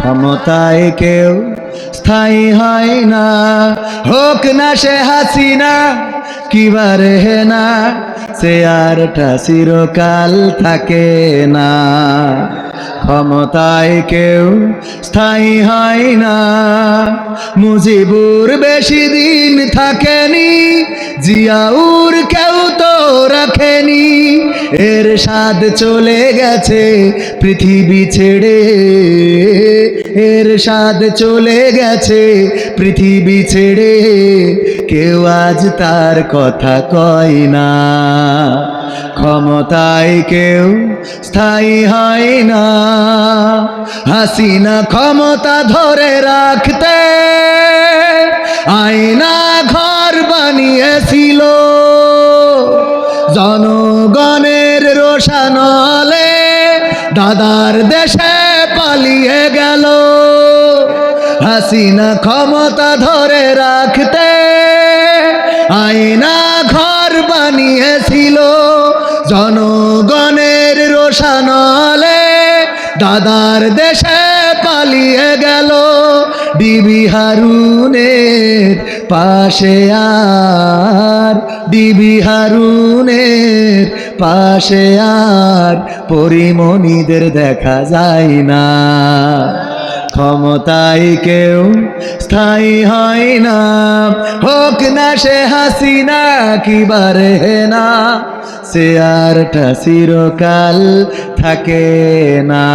ক্ষমতায় কেউ স্থায়ী হয় না, হোক না সে হাসিনা কিবা রেহেনা, চেয়ারটা চিরকাল থাকে না। ক্ষমতায় কেউ স্থায়ী হয় না, মুজিবুর বেশি দিন থাকেনি, জিয়াউর কেউ তো রাখেনি। এরশাদ চলে গেছে পৃথিবী ছেড়ে, এরশাদ চলে গেছে পৃথিবী ছেড়ে, কেউ আজ তার কথা কয় না। ক্ষমতায় কেউ স্থায়ী হয় না, হাসিনা ক্ষমতা ধরে রাখতে আয়না ঘর বানিয়েছিল, জনগণের রোষানলে দাদার দেশে পালিয়ে গেল। হাসিনা ক্ষমতা ধরে রাখতে আয়না ঘর বানিয়েছিল, জনগণের রোষানলে দাদার দেশে পালিয়ে গেল। বিবি হারুনের পাশে আর, বিবি হারুনের পাশে আর পরিমণিদের দেখা যায় না। ক্ষমতায় কেউ স্থায়ী হয় না, হোক না সে হাসিনা কিবা রেহেনা, চেয়ারটা চিরকাল থাকে না।